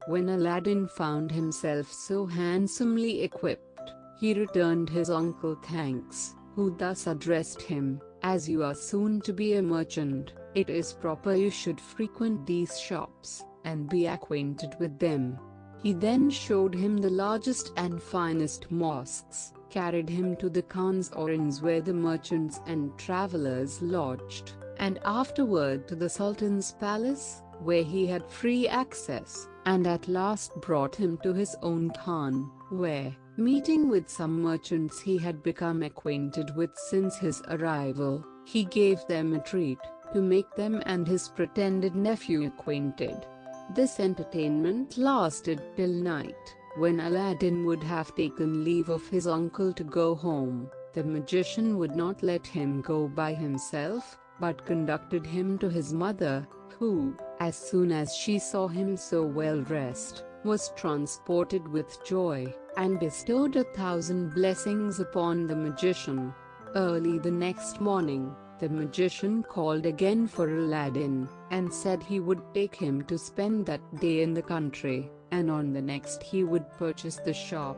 When Aladdin found himself so handsomely equipped, he returned his uncle thanks, who thus addressed him, "As you are soon to be a merchant, it is proper you should frequent these shops, and be acquainted with them." He then showed him the largest and finest mosques, carried him to the khans or inns where the merchants and travelers lodged, and afterward to the Sultan's palace, where he had free access, and at last brought him to his own khan, where, meeting with some merchants he had become acquainted with since his arrival, he gave them a treat, to make them and his pretended nephew acquainted. This entertainment lasted till night. When Aladdin would have taken leave of his uncle to go home, the magician would not let him go by himself, but conducted him to his mother, who, as soon as she saw him so well dressed, was transported with joy, and bestowed 1,000 blessings upon the magician. Early the next morning, the magician called again for Aladdin, and said he would take him to spend that day in the country, and on the next he would purchase the shop.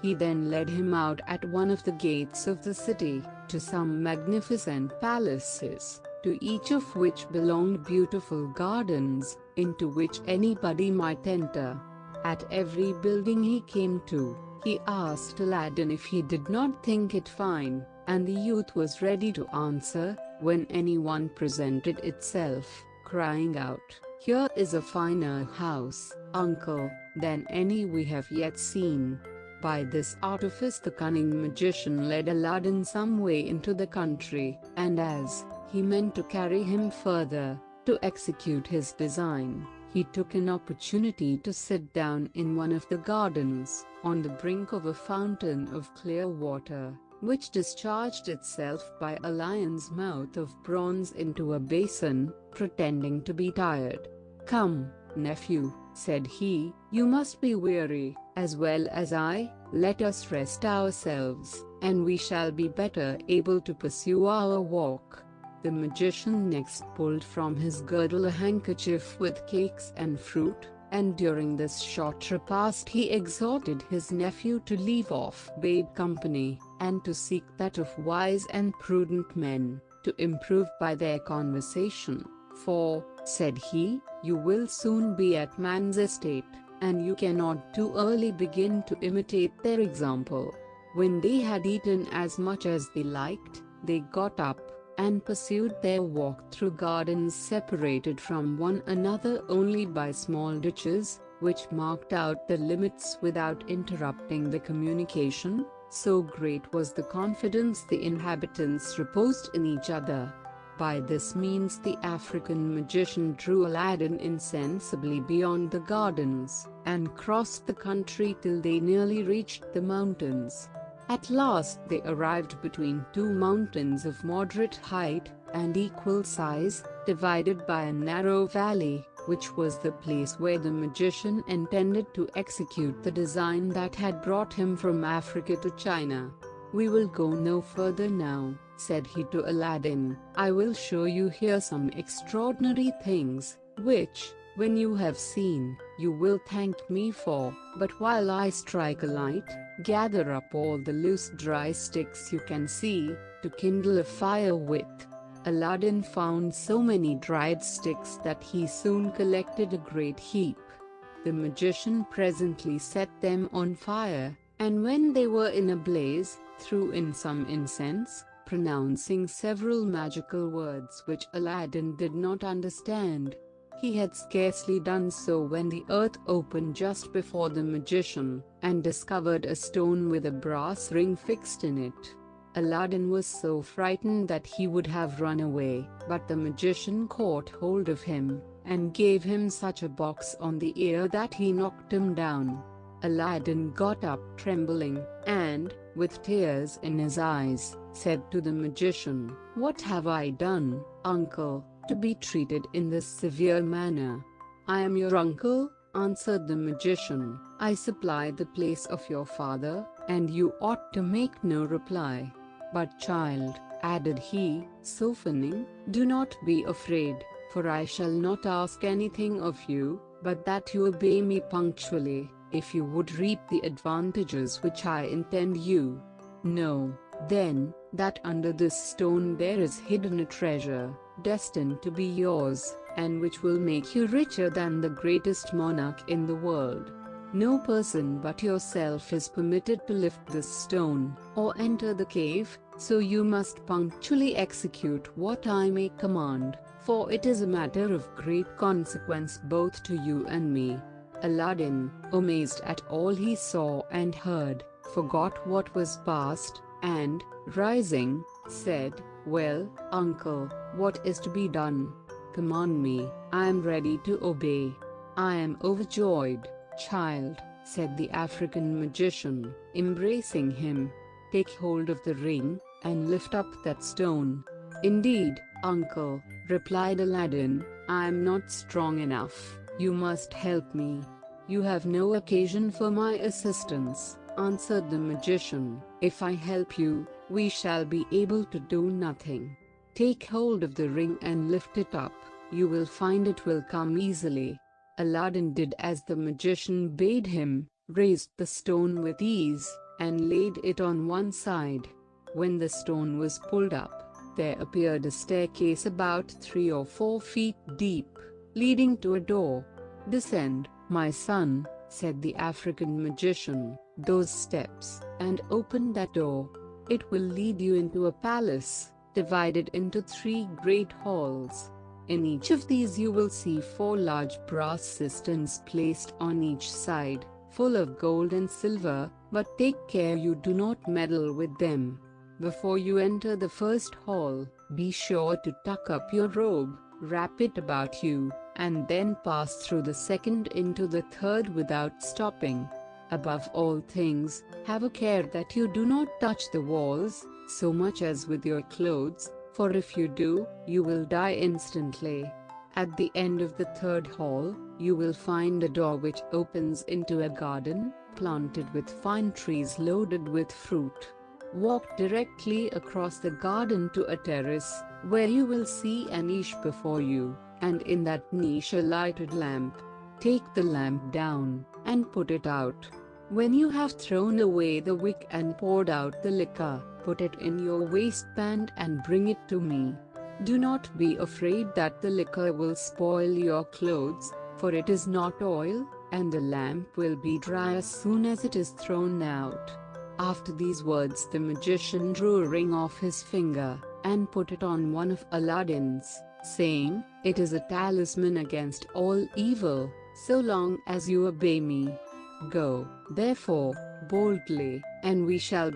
He then led him out at one of the gates of the city, to some magnificent palaces, to each of which belonged beautiful gardens, into which anybody might enter. At every building he came to, he asked Aladdin if he did not think it fine, and the youth was ready to answer, when anyone presented itself, crying out, "Here is a finer house, uncle, than any we have yet seen." By this artifice the cunning magician led Aladdin some way into the country, and as he meant to carry him further, to execute his design, he took an opportunity to sit down in one of the gardens, on the brink of a fountain of clear water, which discharged itself by a lion's mouth of bronze into a basin, pretending to be tired. "Come, nephew," said he, "you must be weary, as well as I. Let us rest ourselves, and we shall be better able to pursue our walk." The magician next pulled from his girdle a handkerchief with cakes and fruit, and during this short repast he exhorted his nephew to leave off bad company, and to seek that of wise and prudent men, to improve by their conversation. "For," said he, "you will soon be at man's estate, and you cannot too early begin to imitate their example." When they had eaten as much as they liked, they got up, and pursued their walk through gardens separated from one another only by small ditches, which marked out the limits without interrupting the communication, so great was the confidence the inhabitants reposed in each other. By this means the African magician drew Aladdin insensibly beyond the gardens, and crossed the country till they nearly reached the mountains. At last they arrived between two mountains of moderate height, and equal size, divided by a narrow valley, which was the place where the magician intended to execute the design that had brought him from Africa to China. "We will go no further now," said he to Aladdin. "I will show you here some extraordinary things, which, when you have seen, you will thank me for. But while I strike a light, gather up all the loose dry sticks you can see, to kindle a fire with." Aladdin found so many dried sticks that he soon collected a great heap. The magician presently set them on fire, and when they were in a blaze, threw in some incense, pronouncing several magical words which Aladdin did not understand. He had scarcely done so when the earth opened just before the magician, and discovered a stone with a brass ring fixed in it. Aladdin was so frightened that he would have run away, but the magician caught hold of him, and gave him such a box on the ear that he knocked him down. Aladdin got up trembling, and, with tears in his eyes, said to the magician, "What have I done, uncle, to be treated in this severe manner?" "I am your uncle," answered the magician. "I supply the place of your father, and you ought to make no reply. But child," added he, softening, "do not be afraid, for I shall not ask anything of you, but that you obey me punctually, if you would reap the advantages which I intend you. Know, then, that under this stone there is hidden a treasure, destined to be yours, and which will make you richer than the greatest monarch in the world. No person but yourself is permitted to lift this stone, or enter the cave, so you must punctually execute what I may command, for it is a matter of great consequence both to you and me." Aladdin, amazed at all he saw and heard, forgot what was past, and, rising, said, "Well, uncle, what is to be done? Command me, I am ready to obey." "I am overjoyed, child," said the African magician, embracing him. "Take hold of the ring, and lift up that stone." "Indeed, uncle," replied Aladdin, "I am not strong enough, you must help me." "You have no occasion for my assistance," answered the magician. "If I help you, we shall be able to do nothing. Take hold of the ring and lift it up, you will find it will come easily." Aladdin did as the magician bade him, raised the stone with ease, and laid it on one side. When the stone was pulled up, there appeared a staircase about 3 or 4 feet deep, leading to a door. "Descend, my son," said the African magician, "those steps, and open that door. It will lead you into a palace, divided into 3 great halls. In each of these you will see 4 large brass cisterns placed on each side, full of gold and silver, but take care you do not meddle with them. Before you enter the first hall, be sure to tuck up your robe, wrap it about you, and then pass through the second into the third without stopping. Above all things, have a care that you do not touch the walls, so much as with your clothes, for if you do, you will die instantly. At the end of the third hall, you will find a door which opens into a garden, planted with fine trees loaded with fruit. Walk directly across the garden to a terrace, where you will see a niche before you, and in that niche a lighted lamp. Take the lamp down, and put it out. When you have thrown away the wick and poured out the liquor, put it in your waistband and bring it to me. Do not be afraid that the liquor will spoil your clothes, for it is not oil, and the lamp will be dry as soon as it is thrown out." After these words the magician drew a ring off his finger, and put it on one of Aladdin's, saying, "It is a talisman against all evil, so long as you obey me. Go, therefore, boldly, and we shall